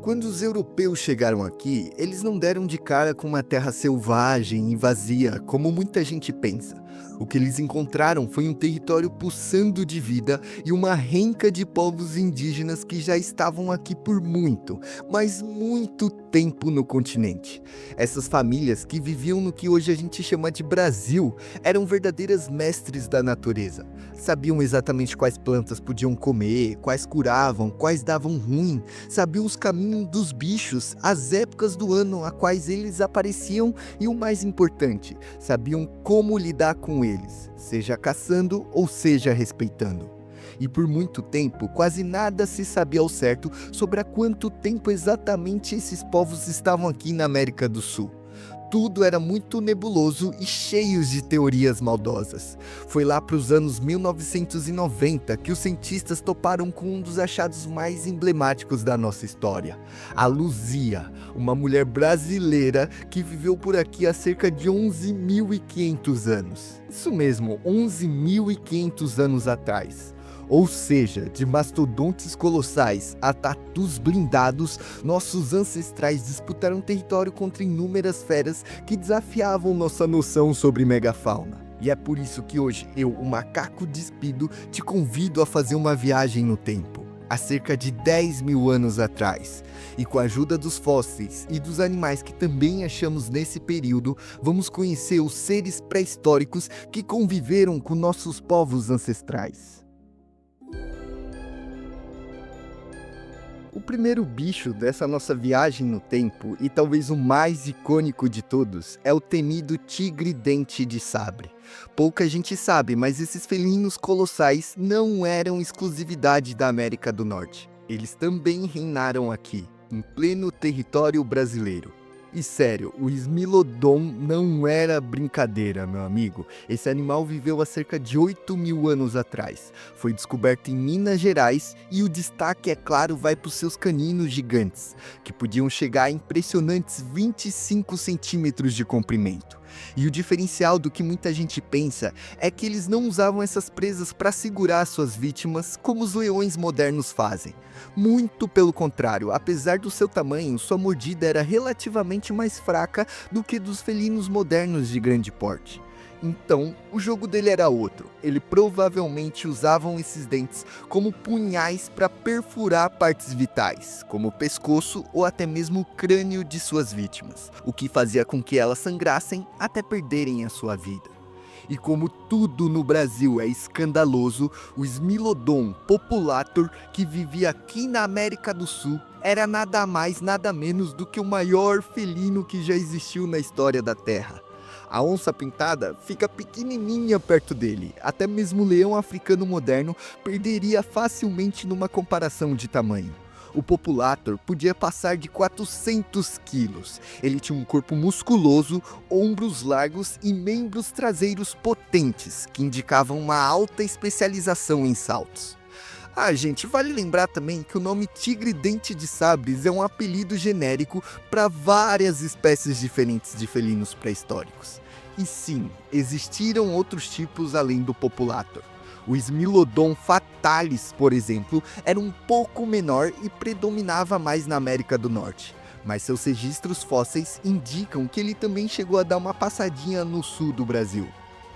Quando os europeus chegaram aqui, eles não deram de cara com uma terra selvagem e vazia, como muita gente pensa. O que eles encontraram foi um território pulsando de vida e uma renca de povos indígenas que já estavam aqui por muito, mas muito tempo no continente. Essas famílias que viviam no que hoje a gente chama de Brasil eram verdadeiras mestres da natureza. Sabiam exatamente quais plantas podiam comer, quais curavam, quais davam ruim, sabiam os caminhos dos bichos, as épocas do ano a quais eles apareciam e, o mais importante, sabiam como lidar com eles, seja caçando ou seja respeitando. E por muito tempo, quase nada se sabia ao certo sobre há quanto tempo exatamente esses povos estavam aqui na América do Sul. Tudo era muito nebuloso e cheio de teorias maldosas. Foi lá para os anos 1990 que os cientistas toparam com um dos achados mais emblemáticos da nossa história. A Luzia, uma mulher brasileira que viveu por aqui há cerca de 11.500 anos. Isso mesmo, 11.500 anos atrás. Ou seja, de mastodontes colossais a tatus blindados, nossos ancestrais disputaram território contra inúmeras feras que desafiavam nossa noção sobre megafauna. E é por isso que hoje eu, o macaco despido, te convido a fazer uma viagem no tempo, há cerca de 10 mil anos atrás. E com a ajuda dos fósseis e dos animais que também achamos nesse período, vamos conhecer os seres pré-históricos que conviveram com nossos povos ancestrais. O primeiro bicho dessa nossa viagem no tempo, e talvez o mais icônico de todos, é o temido tigre-dente de sabre. Pouca gente sabe, mas esses felinos colossais não eram exclusividade da América do Norte. Eles também reinaram aqui, em pleno território brasileiro. E sério, o Smilodon não era brincadeira, meu amigo. Esse animal viveu há cerca de 8 mil anos atrás. Foi descoberto em Minas Gerais e o destaque, é claro, vai para os seus caninos gigantes, que podiam chegar a impressionantes 25 centímetros de comprimento. E o diferencial do que muita gente pensa é que eles não usavam essas presas para segurar suas vítimas como os leões modernos fazem. Muito pelo contrário, apesar do seu tamanho, sua mordida era relativamente mais fraca do que dos felinos modernos de grande porte. Então, o jogo dele era outro. Ele provavelmente usavam esses dentes como punhais para perfurar partes vitais, como o pescoço ou até mesmo o crânio de suas vítimas, o que fazia com que elas sangrassem até perderem a sua vida. E como tudo no Brasil é escandaloso, o Smilodon populator, que vivia aqui na América do Sul, era nada mais nada menos do que o maior felino que já existiu na história da Terra. A onça-pintada fica pequenininha perto dele, até mesmo o leão africano moderno perderia facilmente numa comparação de tamanho. O populator podia passar de 400 quilos. Ele tinha um corpo musculoso, ombros largos e membros traseiros potentes, que indicavam uma alta especialização em saltos. Gente, vale lembrar também que o nome tigre-dente de sabres é um apelido genérico para várias espécies diferentes de felinos pré-históricos. E sim, existiram outros tipos além do populator. O Smilodon fatalis, por exemplo, era um pouco menor e predominava mais na América do Norte. Mas seus registros fósseis indicam que ele também chegou a dar uma passadinha no sul do Brasil.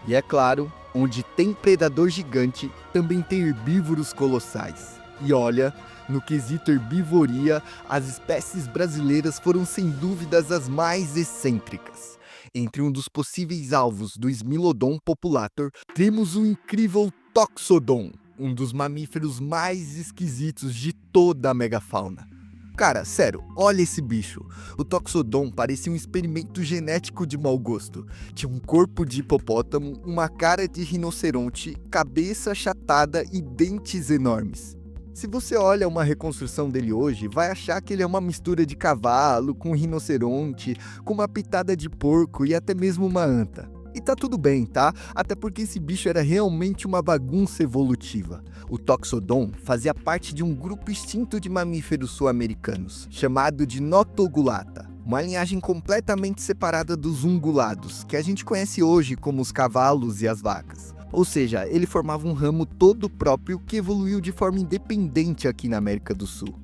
E é claro, onde tem predador gigante, também tem herbívoros colossais. E olha, no quesito herbivoria, as espécies brasileiras foram sem dúvidas as mais excêntricas. Entre um dos possíveis alvos do Smilodon populator, temos o incrível Toxodon, um dos mamíferos mais esquisitos de toda a megafauna. Cara, sério, olha esse bicho. O Toxodon parecia um experimento genético de mau gosto. Tinha um corpo de hipopótamo, uma cara de rinoceronte, cabeça achatada e dentes enormes. Se você olha uma reconstrução dele hoje, vai achar que ele é uma mistura de cavalo, com rinoceronte, com uma pitada de porco e até mesmo uma anta. E tá tudo bem, tá? Até porque esse bicho era realmente uma bagunça evolutiva. O Toxodon fazia parte de um grupo extinto de mamíferos sul-americanos, chamado de Notogulata, uma linhagem completamente separada dos ungulados, que a gente conhece hoje como os cavalos e as vacas. Ou seja, ele formava um ramo todo próprio que evoluiu de forma independente aqui na América do Sul.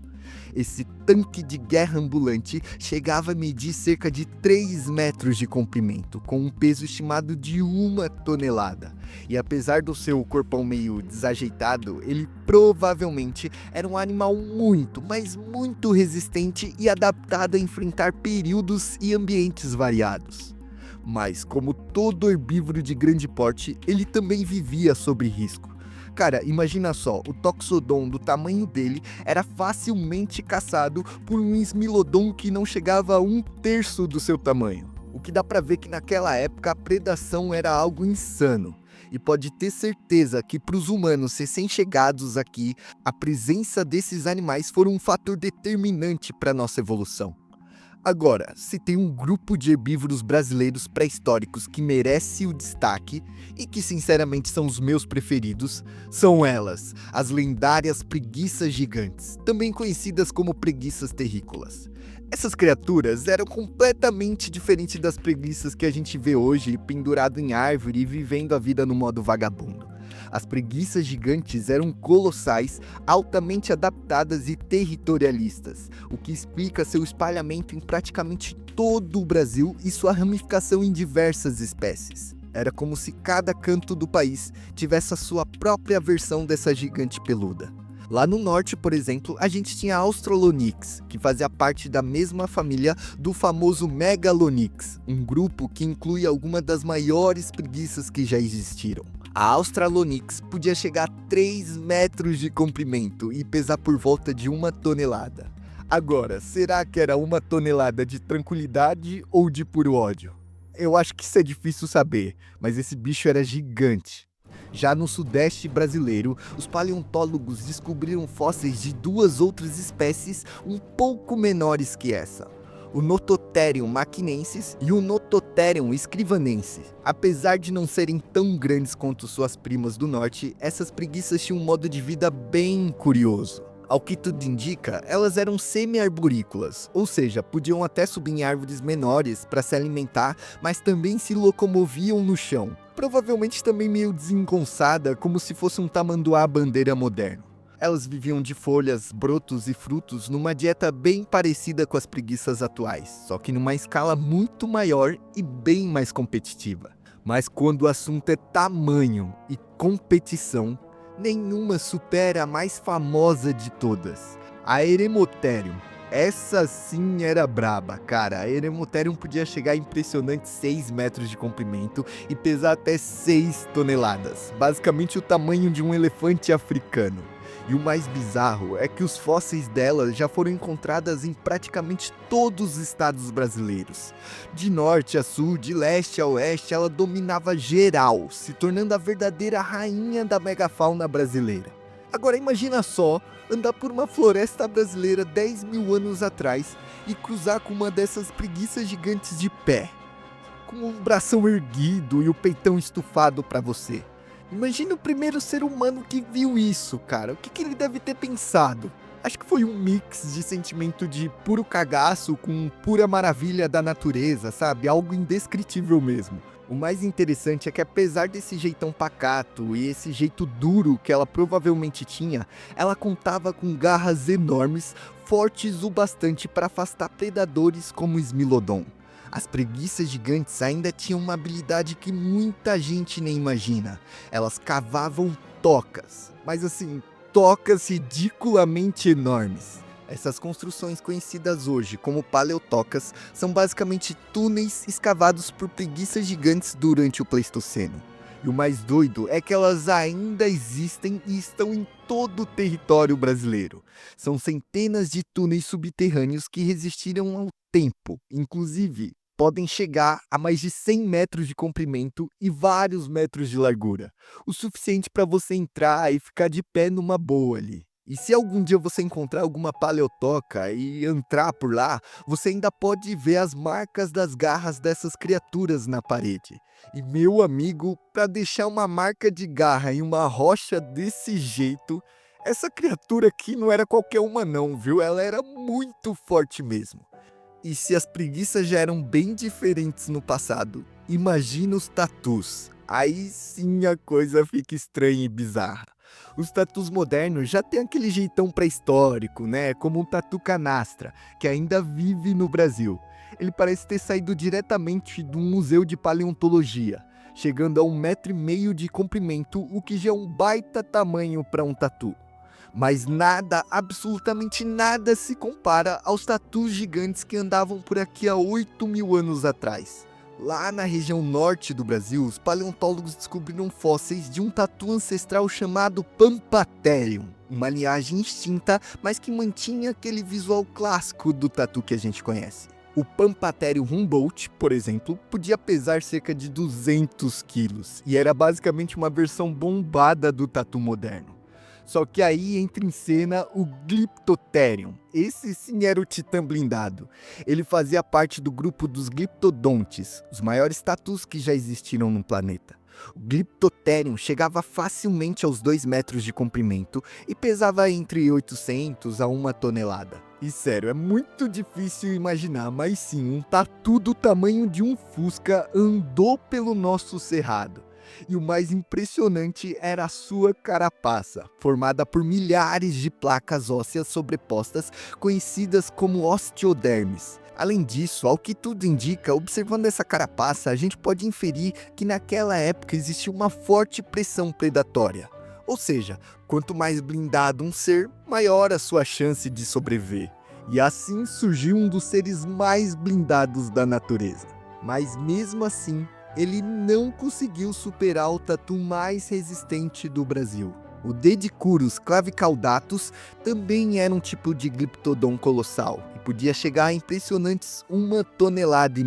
Esse tanque de guerra ambulante chegava a medir cerca de 3 metros de comprimento, com um peso estimado de 1 tonelada. E apesar do seu corpão meio desajeitado, ele provavelmente era um animal muito, mas muito resistente e adaptado a enfrentar períodos e ambientes variados. Mas, como todo herbívoro de grande porte, ele também vivia sob risco. Cara, imagina só, o Toxodon do tamanho dele era facilmente caçado por um Smilodon que não chegava a 1/3 do seu tamanho. O que dá pra ver que naquela época a predação era algo insano. E pode ter certeza que para os humanos recém-chegados aqui, a presença desses animais foi um fator determinante para nossa evolução. Agora, se tem um grupo de herbívoros brasileiros pré-históricos que merece o destaque e que sinceramente são os meus preferidos, são elas, as lendárias preguiças gigantes, também conhecidas como preguiças terrícolas. Essas criaturas eram completamente diferentes das preguiças que a gente vê hoje pendurado em árvore e vivendo a vida no modo vagabundo. As preguiças gigantes eram colossais, altamente adaptadas e territorialistas, o que explica seu espalhamento em praticamente todo o Brasil e sua ramificação em diversas espécies. Era como se cada canto do país tivesse a sua própria versão dessa gigante peluda. Lá no norte, por exemplo, a gente tinha a Australonyx, que fazia parte da mesma família do famoso Megalonyx, um grupo que inclui algumas das maiores preguiças que já existiram. A Australonyx podia chegar a 3 metros de comprimento e pesar por volta de 1 tonelada. Agora, será que era 1 tonelada de tranquilidade ou de puro ódio? Eu acho que isso é difícil saber, mas esse bicho era gigante. Já no sudeste brasileiro, os paleontólogos descobriram fósseis de 2 outras espécies um pouco menores que essa: o Nototherium maquinensis e o Nototherium scrivanensis. Apesar de não serem tão grandes quanto suas primas do norte, essas preguiças tinham um modo de vida bem curioso. Ao que tudo indica, elas eram semi-arborícolas, ou seja, podiam até subir em árvores menores para se alimentar, mas também se locomoviam no chão. Provavelmente também meio desengonçada, como se fosse um tamanduá bandeira moderno. Elas viviam de folhas, brotos e frutos numa dieta bem parecida com as preguiças atuais, só que numa escala muito maior e bem mais competitiva. Mas quando o assunto é tamanho e competição, nenhuma supera a mais famosa de todas, a Eremotherium. Essa sim era braba, cara. A Eremotherium podia chegar a impressionantes 6 metros de comprimento e pesar até 6 toneladas, basicamente o tamanho de um elefante africano. E o mais bizarro é que os fósseis dela já foram encontrados em praticamente todos os estados brasileiros. De norte a sul, de leste a oeste, ela dominava geral, se tornando a verdadeira rainha da megafauna brasileira. Agora imagina só andar por uma floresta brasileira 10 mil anos atrás e cruzar com uma dessas preguiças gigantes de pé, com o bração erguido e o peitão estufado para você. Imagina o primeiro ser humano que viu isso, cara. O que ele deve ter pensado? Acho que foi um mix de sentimento de puro cagaço com pura maravilha da natureza, sabe? Algo indescritível mesmo. O mais interessante é que apesar desse jeitão pacato e esse jeito duro que ela provavelmente tinha, ela contava com garras enormes, fortes o bastante para afastar predadores como o Smilodon. As preguiças gigantes ainda tinham uma habilidade que muita gente nem imagina. Elas cavavam tocas, mas assim, tocas ridiculamente enormes. Essas construções conhecidas hoje como paleotocas são basicamente túneis escavados por preguiças gigantes durante o Pleistoceno. E o mais doido é que elas ainda existem e estão em todo o território brasileiro. São centenas de túneis subterrâneos que resistiram ao tempo, inclusive podem chegar a mais de 100 metros de comprimento e vários metros de largura, o suficiente para você entrar e ficar de pé numa boa ali. E se algum dia você encontrar alguma paleotoca e entrar por lá, você ainda pode ver as marcas das garras dessas criaturas na parede. E meu amigo, para deixar uma marca de garra em uma rocha desse jeito, essa criatura aqui não era qualquer uma não, viu? Ela era muito forte mesmo. E se as preguiças já eram bem diferentes no passado, imagina os tatus. Aí sim a coisa fica estranha e bizarra. Os tatus modernos já têm aquele jeitão pré-histórico, né? Como um tatu canastra, que ainda vive no Brasil. Ele parece ter saído diretamente de um museu de paleontologia, chegando a 1,5 m de comprimento, o que já é um baita tamanho para um tatu. Mas nada, absolutamente nada se compara aos tatus gigantes que andavam por aqui há 8.000 anos atrás. Lá na região norte do Brasil, os paleontólogos descobriram fósseis de um tatu ancestral chamado Pampatherium, uma linhagem extinta, mas que mantinha aquele visual clássico do tatu que a gente conhece. O Pampatherium Humboldt, por exemplo, podia pesar cerca de 200 quilos e era basicamente uma versão bombada do tatu moderno. Só que aí entra em cena o Glyptotherium. Esse sim era o titã blindado. Ele fazia parte do grupo dos Glyptodontes, os maiores tatus que já existiram no planeta. O Glyptotherium chegava facilmente aos 2 metros de comprimento e pesava entre 800 a 1 tonelada. E sério, é muito difícil imaginar, mas sim, um tatu do tamanho de um Fusca andou pelo nosso cerrado. E o mais impressionante era a sua carapaça, formada por milhares de placas ósseas sobrepostas, conhecidas como osteodermes. Além disso, ao que tudo indica, observando essa carapaça, a gente pode inferir que naquela época existia uma forte pressão predatória. Ou seja, quanto mais blindado um ser, maior a sua chance de sobreviver. E assim surgiu um dos seres mais blindados da natureza. Mas mesmo assim, ele não conseguiu superar o tatu mais resistente do Brasil. O Dedicurus clavicaudatus também era um tipo de Glyptodon colossal e podia chegar a impressionantes 1,5 toneladas.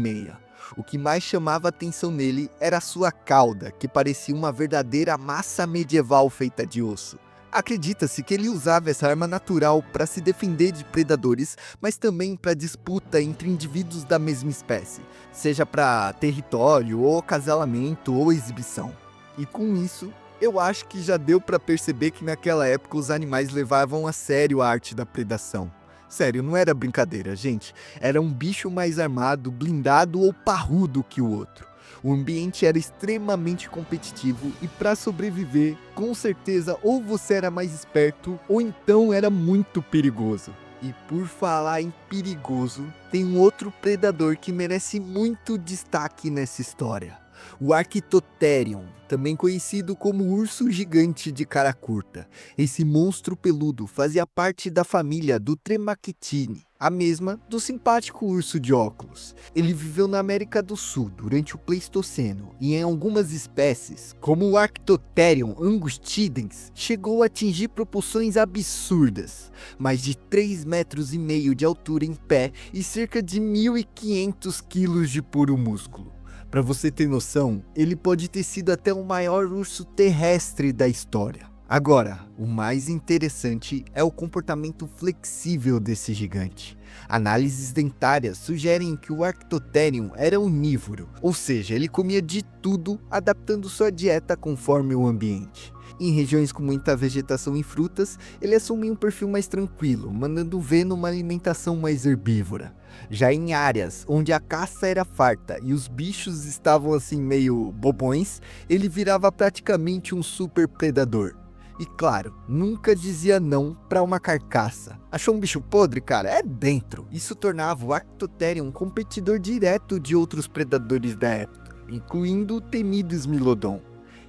O que mais chamava a atenção nele era a sua cauda, que parecia uma verdadeira massa medieval feita de osso. Acredita-se que ele usava essa arma natural para se defender de predadores, mas também para disputa entre indivíduos da mesma espécie, seja para território, ou acasalamento, ou exibição. E com isso, eu acho que já deu para perceber que naquela época os animais levavam a sério a arte da predação. Sério, não era brincadeira, gente. Era um bicho mais armado, blindado ou parrudo que o outro. O ambiente era extremamente competitivo e para sobreviver, com certeza ou você era mais esperto ou então era muito perigoso. E por falar em perigoso, tem um outro predador que merece muito destaque nessa história. O Archaeopteryx, também conhecido como urso gigante de cara curta. Esse monstro peludo fazia parte da família do Tremactini, a mesma do simpático urso de óculos. Ele viveu na América do Sul durante o Pleistoceno e em algumas espécies, como o Archaeopteryx angustidens, chegou a atingir proporções absurdas, mais de 3,5 metros de altura em pé e cerca de 1.500 quilos de puro músculo. Para você ter noção, ele pode ter sido até o maior urso terrestre da história. Agora, o mais interessante é o comportamento flexível desse gigante. Análises dentárias sugerem que o Archaeopteryx era onívoro, ou seja, ele comia de tudo, adaptando sua dieta conforme o ambiente. Em regiões com muita vegetação e frutas, ele assumia um perfil mais tranquilo, mandando ver numa alimentação mais herbívora. Já em áreas onde a caça era farta e os bichos estavam assim meio bobões, ele virava praticamente um super predador. E claro, nunca dizia não para uma carcaça. Achou um bicho podre, cara? É dentro. Isso tornava o Archaeopteryx um competidor direto de outros predadores da época, incluindo o temido Smilodon.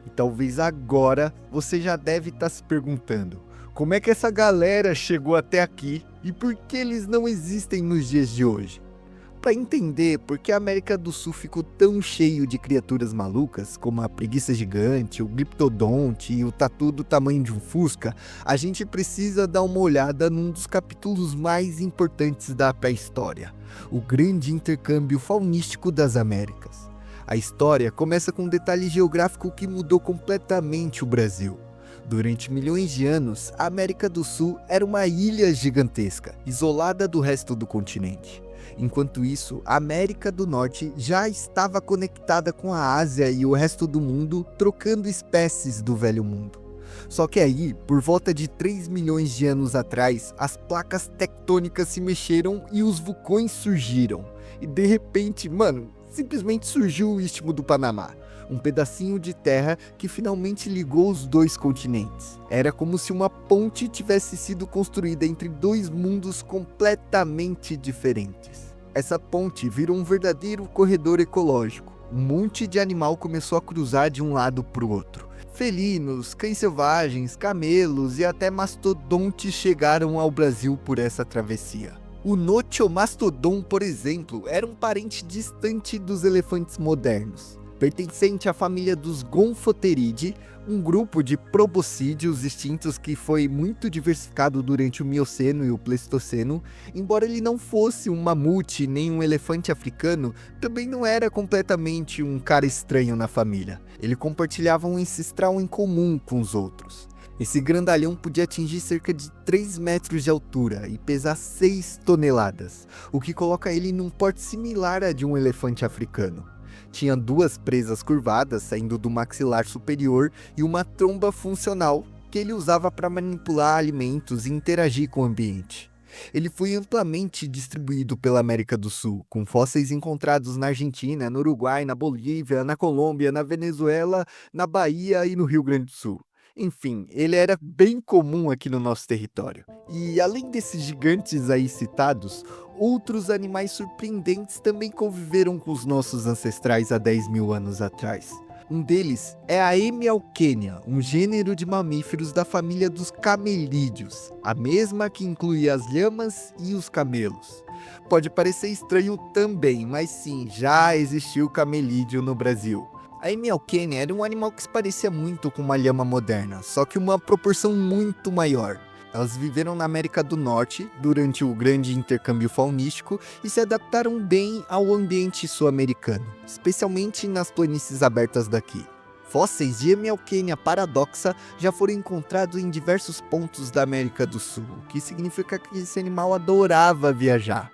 E talvez agora você já deve estar se perguntando: como é que essa galera chegou até aqui e por que eles não existem nos dias de hoje? Para entender por que a América do Sul ficou tão cheio de criaturas malucas, como a preguiça gigante, o Glyptodonte e o tatu do tamanho de um Fusca, a gente precisa dar uma olhada num dos capítulos mais importantes da pré-história, o grande intercâmbio faunístico das Américas. A história começa com um detalhe geográfico que mudou completamente o Brasil. Durante milhões de anos, a América do Sul era uma ilha gigantesca, isolada do resto do continente. Enquanto isso, a América do Norte já estava conectada com a Ásia e o resto do mundo, trocando espécies do Velho Mundo. Só que aí, por volta de 3 milhões de anos atrás, as placas tectônicas se mexeram e os vulcões surgiram. E de repente, simplesmente surgiu o Istmo do Panamá, um pedacinho de terra que finalmente ligou os dois continentes. Era como se uma ponte tivesse sido construída entre dois mundos completamente diferentes. Essa ponte virou um verdadeiro corredor ecológico. Um monte de animal começou a cruzar de um lado para o outro. Felinos, cães selvagens, camelos e até mastodontes chegaram ao Brasil por essa travessia. O Notiomastodon, por exemplo, era um parente distante dos elefantes modernos. Pertencente à família dos Gomphotheridae, um grupo de proboscídeos extintos que foi muito diversificado durante o Mioceno e o Pleistoceno. Embora ele não fosse um mamute nem um elefante africano, também não era completamente um cara estranho na família. Ele compartilhava um ancestral em comum com os outros. Esse grandalhão podia atingir cerca de 3 metros de altura e pesar 6 toneladas, o que coloca ele num porte similar a de um elefante africano. Tinha 2 presas curvadas saindo do maxilar superior e uma tromba funcional que ele usava para manipular alimentos e interagir com o ambiente. Ele foi amplamente distribuído pela América do Sul, com fósseis encontrados na Argentina, no Uruguai, na Bolívia, na Colômbia, na Venezuela, na Bahia e no Rio Grande do Sul. Enfim, ele era bem comum aqui no nosso território. E além desses gigantes aí citados, outros animais surpreendentes também conviveram com os nossos ancestrais há 10 mil anos atrás. Um deles é a Hemialquenia, um gênero de mamíferos da família dos camelídeos, a mesma que inclui as lhamas e os camelos. Pode parecer estranho também, mas sim, já existiu camelídeo no Brasil. A Hemialquenia era um animal que se parecia muito com uma lhama moderna, só que uma proporção muito maior. Elas viveram na América do Norte durante o grande intercâmbio faunístico e se adaptaram bem ao ambiente sul-americano, especialmente nas planícies abertas daqui. Fósseis de Hemialquenia paradoxa já foram encontrados em diversos pontos da América do Sul, o que significa que esse animal adorava viajar.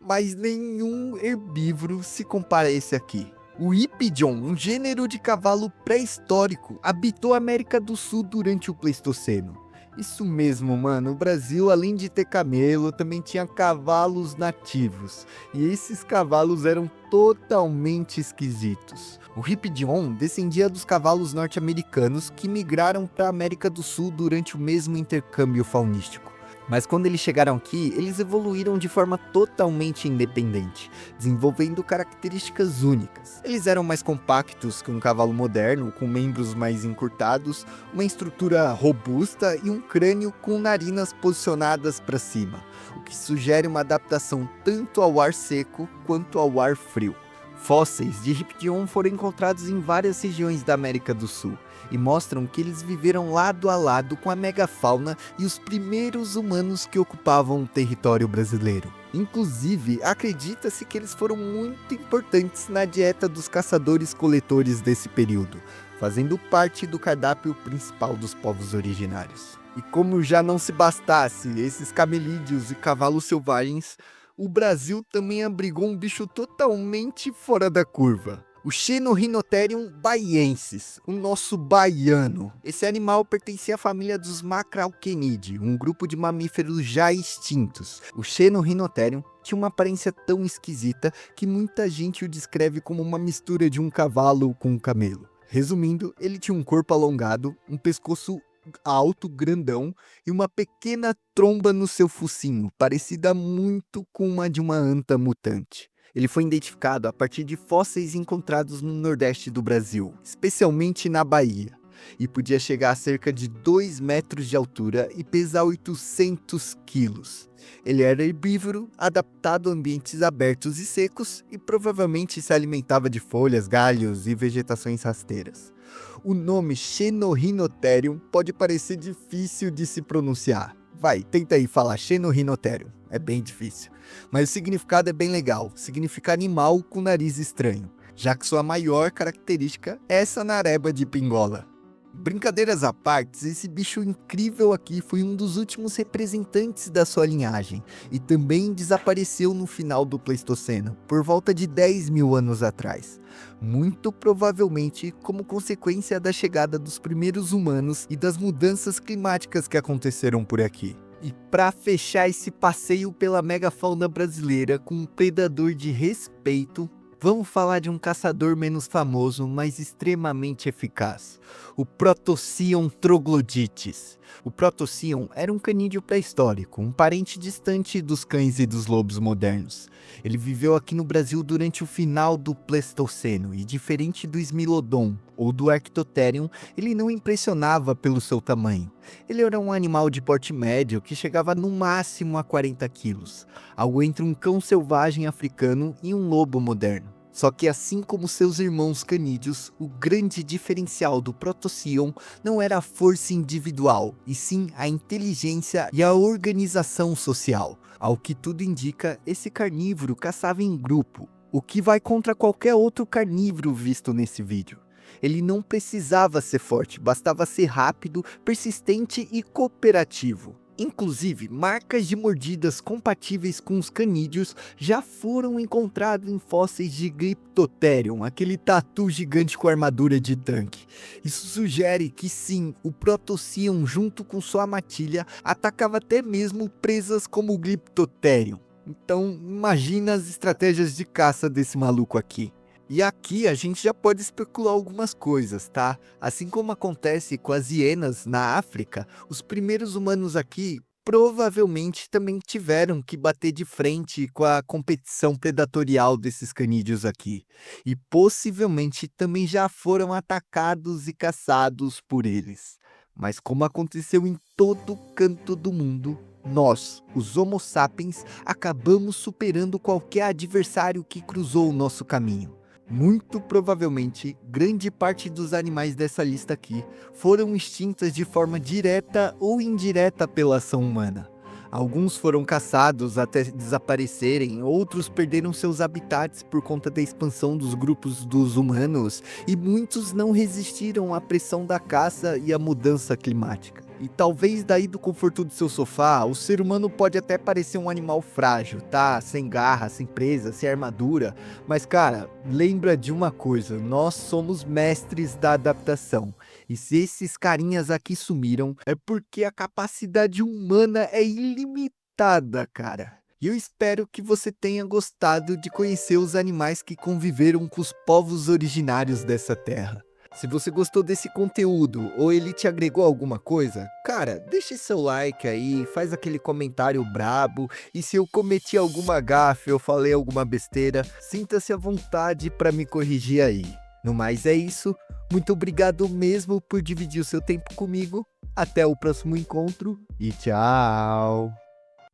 Mas nenhum herbívoro se compara a esse aqui. O Hippidion, um gênero de cavalo pré-histórico, habitou a América do Sul durante o Pleistoceno. Isso mesmo, mano, o Brasil, além de ter camelo, também tinha cavalos nativos. E esses cavalos eram totalmente esquisitos. O Hippidion descendia dos cavalos norte-americanos que migraram para a América do Sul durante o mesmo intercâmbio faunístico. Mas quando eles chegaram aqui, eles evoluíram de forma totalmente independente, desenvolvendo características únicas. Eles eram mais compactos que um cavalo moderno, com membros mais encurtados, uma estrutura robusta e um crânio com narinas posicionadas para cima, o que sugere uma adaptação tanto ao ar seco quanto ao ar frio. Fósseis de Hippidion foram encontrados em várias regiões da América do Sul e mostram que eles viveram lado a lado com a megafauna e os primeiros humanos que ocupavam o território brasileiro. Inclusive, acredita-se que eles foram muito importantes na dieta dos caçadores-coletores desse período, fazendo parte do cardápio principal dos povos originários. E como já não se bastasse esses camelídeos e cavalos selvagens, o Brasil também abrigou um bicho totalmente fora da curva. O Xenorhinotherium baiensis, o nosso baiano. Esse animal pertencia à família dos Macrauchenidae, um grupo de mamíferos já extintos. O Xenorhinotherium tinha uma aparência tão esquisita que muita gente o descreve como uma mistura de um cavalo com um camelo. Resumindo, ele tinha um corpo alongado, um pescoço alto, grandão e uma pequena tromba no seu focinho, parecida muito com uma de uma anta mutante. Ele foi identificado a partir de fósseis encontrados no nordeste do Brasil, especialmente na Bahia, e podia chegar a cerca de 2 metros de altura e pesar 800 quilos. Ele era herbívoro, adaptado a ambientes abertos e secos e provavelmente se alimentava de folhas, galhos e vegetações rasteiras. O nome Xenorhinotherium pode parecer difícil de se pronunciar. Vai, tenta aí falar Xenorhinotherium. É bem difícil. Mas o significado é bem legal. Significa animal com nariz estranho, já que sua maior característica é essa nareba de pingola. Brincadeiras à parte, esse bicho incrível aqui foi um dos últimos representantes da sua linhagem e também desapareceu no final do Pleistoceno, por volta de 10 mil anos atrás. Muito provavelmente como consequência da chegada dos primeiros humanos e das mudanças climáticas que aconteceram por aqui. E para fechar esse passeio pela megafauna brasileira com um predador de respeito, Vamos falar de um caçador menos famoso, mas extremamente eficaz. O Protoceon troglodytes. O Protoceon era um canídeo pré-histórico, um parente distante dos cães e dos lobos modernos. Ele viveu aqui no Brasil durante o final do Pleistoceno e, diferente do Smilodon ou do Arctotherium, ele não impressionava pelo seu tamanho. Ele era um animal de porte médio que chegava no máximo a 40 quilos, algo entre um cão selvagem africano e um lobo moderno. Só que, assim como seus irmãos canídeos, o grande diferencial do Protoceon não era a força individual, e sim a inteligência e a organização social. Ao que tudo indica, esse carnívoro caçava em grupo, o que vai contra qualquer outro carnívoro visto nesse vídeo. Ele não precisava ser forte, bastava ser rápido, persistente e cooperativo. Inclusive, marcas de mordidas compatíveis com os canídeos já foram encontradas em fósseis de Glyptotherium, aquele tatu gigante com armadura de tanque. Isso sugere que sim, o Protoceon junto com sua matilha atacava até mesmo presas como o Glyptotherium. Então imagina as estratégias de caça desse maluco aqui. E aqui a gente já pode especular algumas coisas, tá? Assim como acontece com as hienas na África, os primeiros humanos aqui provavelmente também tiveram que bater de frente com a competição predatorial desses canídeos aqui. E possivelmente também já foram atacados e caçados por eles. Mas como aconteceu em todo canto do mundo, nós, os Homo sapiens, acabamos superando qualquer adversário que cruzou o nosso caminho. Muito provavelmente, grande parte dos animais dessa lista aqui foram extintas de forma direta ou indireta pela ação humana. Alguns foram caçados até desaparecerem, outros perderam seus habitats por conta da expansão dos grupos dos humanos, e muitos não resistiram à pressão da caça e à mudança climática. E talvez daí do conforto do seu sofá, o ser humano pode até parecer um animal frágil, tá? Sem garra, sem presa, sem armadura. Mas cara, lembra de uma coisa, nós somos mestres da adaptação. E se esses carinhas aqui sumiram, é porque a capacidade humana é ilimitada, cara. E eu espero que você tenha gostado de conhecer os animais que conviveram com os povos originários dessa terra. Se você gostou desse conteúdo ou ele te agregou alguma coisa, cara, deixe seu like aí, faz aquele comentário brabo, e se eu cometi alguma gafe ou falei alguma besteira, sinta-se à vontade para me corrigir aí. No mais é isso, muito obrigado mesmo por dividir o seu tempo comigo, até o próximo encontro e tchau!